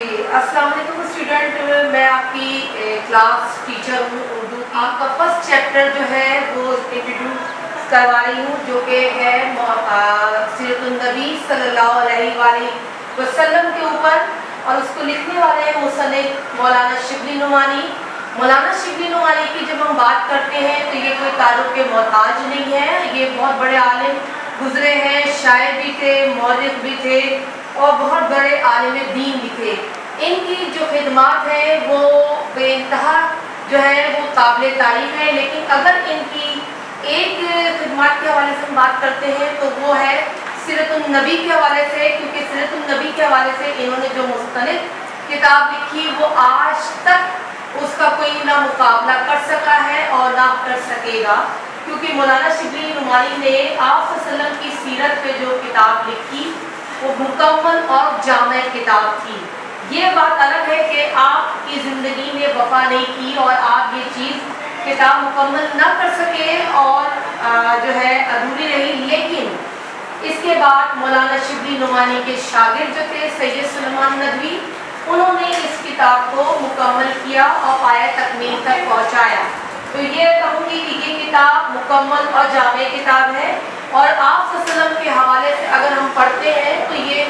अस्सलाम वालेकुम स्टूडेंट, मैं आपकी क्लास टीचर हूँ उर्दू की। आपका फर्स्ट चैप्टर जो है वो इंट्रोड्यूस करवा रही हूँ, जो कि है सीरतुन नबी सल्लल्लाहु अलैहि वसल्लम के ऊपर, और उसको लिखने वाले हैं मुसन्निफ मौलाना शिबली नुमानी। मौलाना शिबली नुमानी की जब हम बात करते हैं तो ये कोई तारुफ के मोहताज नहीं है। ये बहुत बड़े आलिम गुजरे हैं, शायर भी थे, मौलिफ भी थे और बहुत बड़े आलिम दीन भी थे। इनकी जो खिदमात हैं वो बेइंतहा जो है वो काबिल तारीफ है, लेकिन अगर इनकी एक खिदमात के हवाले से हम बात करते हैं तो वो है सीरतुन नबी के हवाले से, क्योंकि सीरतुन नबी के हवाले से इन्होंने जो मुस्तनिद किताब लिखी वो आज तक उसका कोई ना मुकाबला कर सका है और ना कर सकेगा, क्योंकि मौलाना शिबली नुमानी ने आप वसल्लम की सीरत पे जो किताब लिखी वो मुकम्मल और जामे किताब थी। ये बात अलग है कि आपकी ज़िंदगी ने वफा नहीं की और आप ये चीज़ किताब मुकम्मल ना कर सके और जो है अधूरी रही, लेकिन इसके बाद मौलाना शिबली नुमानी के शागिर्द जो थे सैयद सुलेमान नदवी, उन्होंने इस किताब को मुकम्मल किया और पाया तकमील तक पहुँचाया। तो ये कहूँगी कि ये किताब मुकम्मल और जामे किताब है, और आप वसल्लम के हवाले से अगर हम पढ़ते हैं तो ये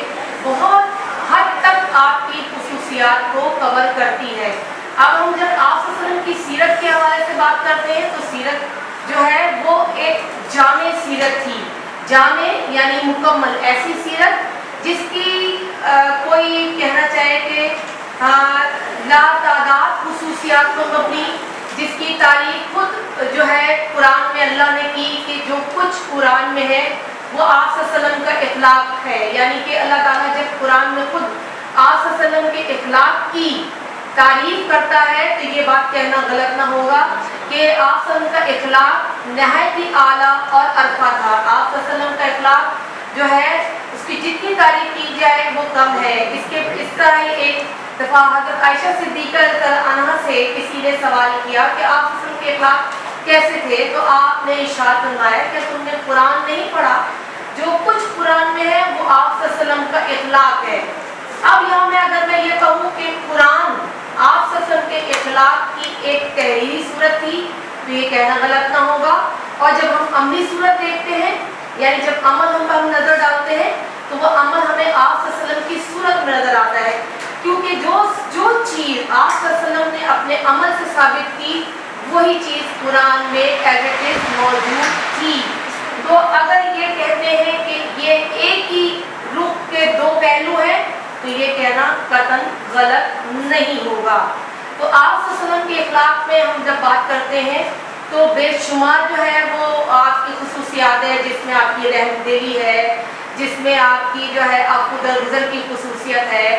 बहुत हद तक आपकी खुसूसियात को कवर करती है। अब हम जब आप वसल्लम की सीरत के हवाले से बात करते हैं तो सीरत जो है वो एक जामे सीरत थी। जामे यानी मुकम्मल, ऐसी सीरत जिसकी कोई कहना चाहे कि लातादाद खुसूसियात को मबनी, जिसकी तारीफ खुद जो है कुरान में अल्लाह ने की कि जो कुछ कुरान में है वो आप सल्लल्लाहु अलैहि वसल्लम का इखलाक है, यानी कि अल्लाह ताला जब कुरान में खुद आप सल्लल्लाहु अलैहि वसल्लम के इखलाक की तारीफ करता है तो ये बात कहना गलत ना होगा कि आप सल्लल्लाहु अलैहि वसल्लम का इखलाक नहायत ही आला और अरफा था। आप सल्लल्लाहु अलैहि वसल्लम का इखलाक जो है उसकी जितनी तारीफ की जाए वो कम है। इस तरह ही एक दफ़ा हज़रत आयशा सिद्दीक़ा अन्हा से किसी ने सवाल किया कि आप वसल्लम के इखलाक कैसे थे, तो आपने इरशाद फरमाया कि तुमने कुरान नहीं पढ़ा, जो कुछ कुरान में है वो आप वसल्लम का इखलाक है। अब यहाँ में अगर मैं ये कहूँ कि कुरान आप वसल्लम के इखलाक की एक तहरीरी सूरत थी तो ये कहना गलत ना होगा, और जब हम अमली सूरत देखते हैं यानी जब अमल हम नज़र डालते हैं तो वो अमल हमें आप वसल्लम की सूरत में नज़र आता है, क्योंकि जो चीज़ आप वसल्लम ने अपने अमल से साबित की वही चीज़ कुरान में एज इट इज़ मौजूद थी। तो अगर ये कहते हैं कि ये एक ही रुख के दो पहलू हैं तो ये कहना कतन गलत नहीं होगा। तो आप वसल्लम के इखलाक में हम जब बात करते हैं तो बेशुमार जो है वो आपकी खुसूसियात है, जिसमें आपकी रहमदिली है, जिसमें आपकी जो है आपको दरगुजर की खुसूसियत है,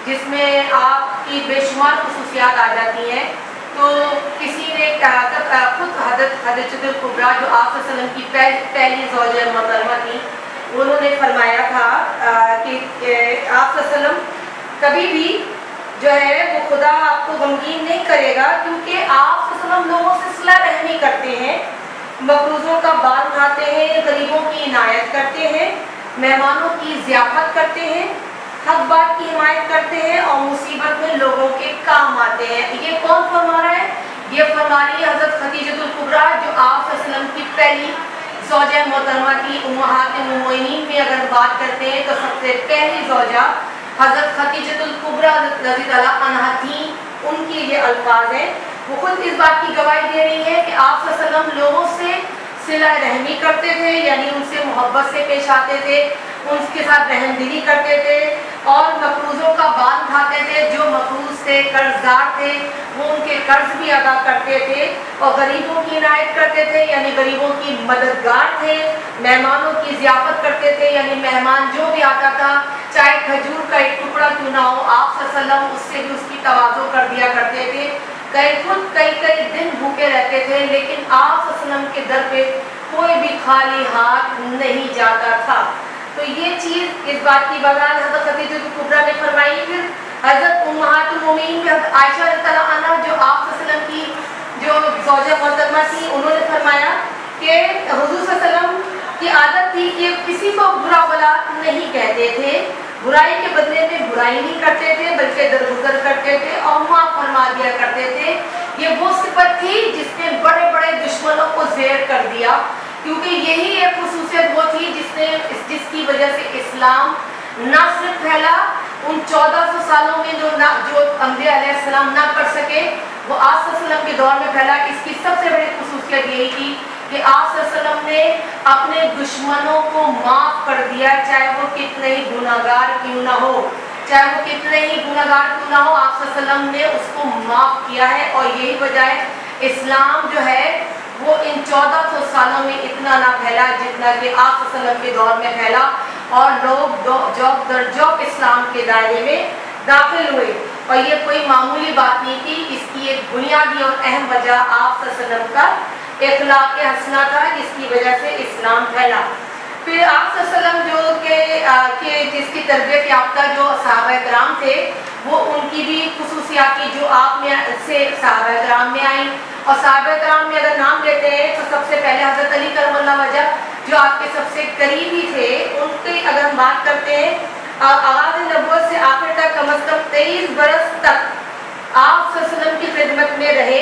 जिसमें आपकी बेशुमार खुसूसियात आ जाती हैं। तो किसी ने कहा खुद हज़रत खदीजतुल कुबरा जो आप वसल्लम की पहली ज़ौजा मोहतरमा थी, उन्होंने फरमाया था कि आप वसल्लम कभी भी जो है वो खुदा आपको गमगीन नहीं करेगा, क्योंकि आप वसल्लम लोगों से सिला रहमी करते हैं, मकरूज़ों का बाल उठाते हैं, गरीबों की इनायत करते हैं, मेहमानों की ज़ियाफ़त करते हैं, हक बात की हिमायत करते हैं और मुसीबत में लोगों के काम आते हैं। ये कौन फरमा रहा है? ये फरमा रही है हज़रत खदीजतुल कुबरा जो आप वसल्लम की पहली ज़ौजा मोहतरमा थी। उम्महात मुमिनीन में अगर बात करते हैं तो सबसे पहली ज़ौजा हज़रत खदीजतुल कुबरा रज़ियल्लाहु अन्हा थी। उनके ये अल्फाज हैं, वो खुद इस बात की गवाही दे रही है कि आप वसल्लम लोगों से सिला रहमी करते थे, यानी उनसे मोहब्बत से पेश आते थे, उनके साथ रहमदिली करते थे और मकरूज़ों का बाल उठाते थे। जो मकरूज़ थे, कर्जदार थे, वो उनके कर्ज भी अदा करते थे और गरीबों की इनायत करते थे, यानी गरीबों की मददगार थे। मेहमानों की ज़ियाफ़त करते थे, यानी मेहमान जो भी आता था चाहे खजूर का एक टुकड़ा क्यों ना हो, आप सल्लल्लाहु उससे भी उसकी तवाज़ो कर दिया करते थे। कई दिन भूखे रहते थे, लेकिन आप सल्लल्लाहु के दर पे कोई भी खाली हाथ नहीं जाता था। तो ये चीज़ इस बात की बजाय हज़रत खदीजतुल कुबरा ने फरमाई। फिर हज़रत उम्महातुल मोमिनीन में हज़रत आयशा रज़ियल्लाहु अन्हा जो आप वसल्लम की जो ज़ौजा मोहतरमा थी, उन्होंने फरमाया कि हुज़ूर सल्लल्लाहु अलैहि वसल्लम की आदत थी कि किसी को बुरा भला नहीं कहते थे, बुराई के बदले में बुराई नहीं करते थे बल्कि दरगुजर करते थे और माफ फरमा दिया करते थे। ये वो सिफत थी जिसने बड़े बड़े दुश्मनों को ज़ेर कर दिया, क्योंकि यही एक खुसूसियत वो थी जिसकी वजह से इस्लाम ना सिर्फ फैला, उन 1400 सालों में जो अंबिया अलैहिस्सलाम ना कर सके वो आप सल्लल्लाहु अलैहि वसल्लम के दौर में फैला। इसकी सबसे बड़ी खुसूसियत यही थी कि आप सल्लल्लाहु अलैहि वसल्लम ने अपने दुश्मनों को माफ़ कर दिया, चाहे वो कितने ही गुनाहगार क्यों ना हो, चाहे वो कितने ही गुनाहगार क्यों ना हो, आप सल्लल्लाहु अलैहि वसल्लम ने उसको माफ़ किया है। और यही वजह है इस्लाम जो है वो इन 1400 सालों में इतना ना फैला जितना कि आप सल्लल्लाहु अलैहि वसल्लम के दौर में फैला, और लोग जॉब दर जॉब इस्लाम के दायरे में दाखिल हुए। और ये कोई मामूली बात नहीं थी, इसकी एक बुनियादी और अहम वजह आप सल्लल्लाहु अलैहि वसल्लम का इखलाक़ हसना था, जिसकी वजह से इस्लाम फैला। फिर आप सल्लल्लाहु अलैहि वसल्लम के जिसकी तरबियत याफ्ता जो सहाबा किराम थे वो उनकी भी खुसूसियात जो आप में से सहाबा किराम में आई। और सहाबा किराम में अगर नाम लेते हैं तो सबसे पहले हज़रत अली करमल्लाहु वजह जो आपके सबसे करीबी थे, उनकी अगर हम बात करते हैं आगाज़ नबुव्वत से आखिर तक कम से कम 23 बरस तक आप सल्लल्लाहु अलैहि वसल्लम की खिदमत में रहे।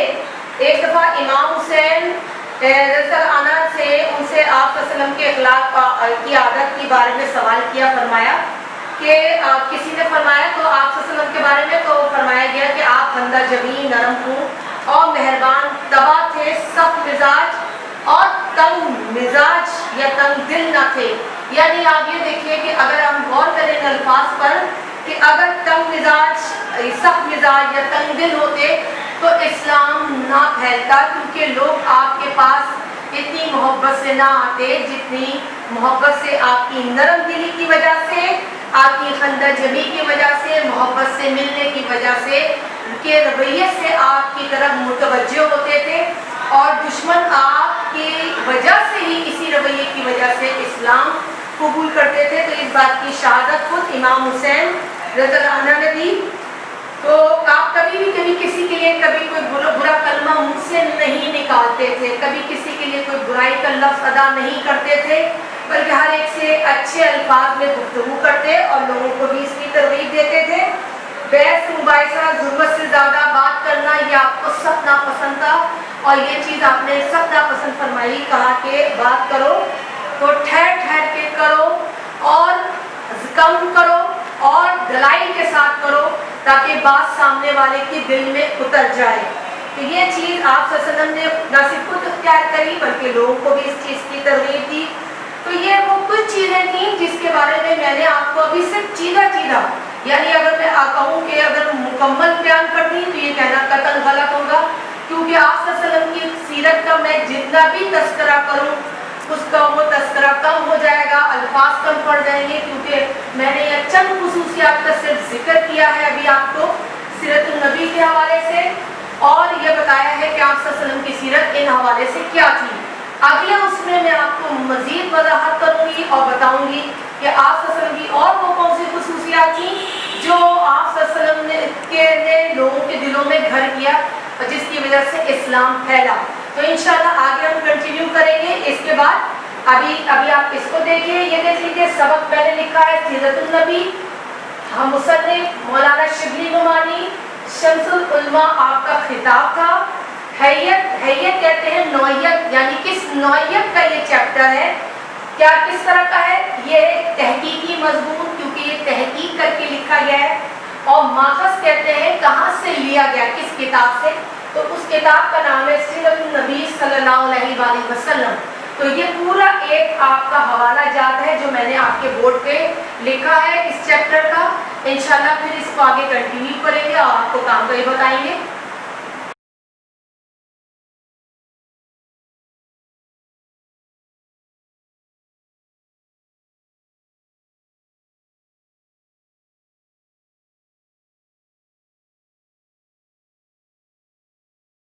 एक दफ़ा इमाम हुसैन आना से उनसे आप सल्लल्लाहु अलैहि वसल्लम के अखलाक की आदत के बारे में सवाल किया, फरमाया कि किसी ने फरमाया तो आप सल्लल्लाहु अलैहि वसल्लम के बारे में तो फरमाया गया कि आप बंदा जमीन नरम खून और मेहरबान तबा थे, सख्त मिजाज और तंग मिजाज या तंग दिल न थे। यानी आप ये देखिए कि अगर हम गौर करें इन अल्फाज पर कि अगर तंग मिजाज, सख्त मिजाज या तंग दिल होते तो इस्लाम ना फैलता, क्योंकि लोग आपके पास इतनी मोहब्बत से ना आते जितनी मोहब्बत से आपकी नरम दिली की वजह से, आपकी खंदा जमी की वजह से, मोहब्बत से मिलने की वजह से, के रवैये से आपकी तरफ मुतवज्जो होते थे। और दुश्मन आपकी वजह से ही, इसी रवैये की वजह से इस्लाम कबूल करते थे। तो इस बात की शहादत खुद इमाम हुसैन रज़ियल्लाहु अन्हु ने दी। तो आप कभी किसी के लिए कभी कोई बुरा कलमा मुझसे नहीं निकालते थे, कभी किसी के लिए कोई बुराई का लफ्ज़ अदा नहीं करते थे, बल्कि हर एक से अच्छे अल्फाज में गुफ्तगू करते और लोगों को भी इसकी तरगीब देते थे। बहस मुबाहिसा, ज़रूरत से ज़्यादा बात करना ये आपको सख्त नापसंद था, और ये चीज़ आपने सख्त नापसंद फरमाई, कहा कि बात करो तो ठहर ठहर के करो और कम करो और दलाइल के साथ करो, ताकि बात सामने वाले के दिल में उतर जाए। तो ये चीज़ आप सल्लल्लाहु अलैहि वसल्लम ने न सिर्फ खुद इख्तियार करी बल्कि लोगों को भी इस चीज़ की तरगीब दी। तो ये वो कुछ चीज़ें थी जिसके बारे में मैंने आपको अभी सिर्फ चीज़ा यानी अगर मैं कहूँ कि अगर मुकम्मल बयान कर दी तो ये कहना कतई गलत होगा, क्योंकि आप सल्लल्लाहु अलैहि वसल्लम की सीरत का मैं जितना भी तस्करा करूँ उसका वो तस्करा कम हो जाएगा, अल्फाज कम पड़ जाएंगे, क्योंकि मैंने ये चंद खुसूसियात का सिर्फ जिक्र किया है अभी आपको सीरतुन नबी के हवाले से, और ये बताया है कि आप सल्लल्लाहु अलैहि वसल्लम की सीरत इन हवाले से क्या थी। अगले उसमें मैं आपको मज़ीद वजाहत करूँगी और बताऊँगी कि आप सल्लल्लाहु अलैहि वसल्लम की और वो कौन सी खुसूसियात थी जो आप सल्लल्लाहु अलैहि वसल्लम ने लोगों के दिलों में घर किया और जिसकी वजह से इस्लाम फैला। तो इंशाल्लाह आगे हम कंटिन्यू करेंगे। इसके बाद अभी आप इसको देखिए, ये देख लीजिए सबक मैंने लिखा है सीरतुन नबी, हम मुसन्निफ मौलाना शिबली नुमानी शम्सुल उलमा आपका खिताब था। हैयत कहते हैं नौयत, यानी किस नौयत का ये चैप्टर है, क्या किस तरह का है, ये तहकीकी मजमून, क्योंकि ये तहकीक करके लिखा गया है। और माखज़ कहते हैं कहाँ से लिया गया, किस किताब से, तो उस किताब का नाम है सीरतुन नबी सल्लल्लाहु अलैहि वसल्लम। तो ये पूरा एक आपका हवाला जात है जो मैंने आपके बोर्ड पे लिखा है इस चैप्टर का। इंशाल्लाह फिर इसको आगे कंटिन्यू करेंगे और आपको काम करके बताएंगे।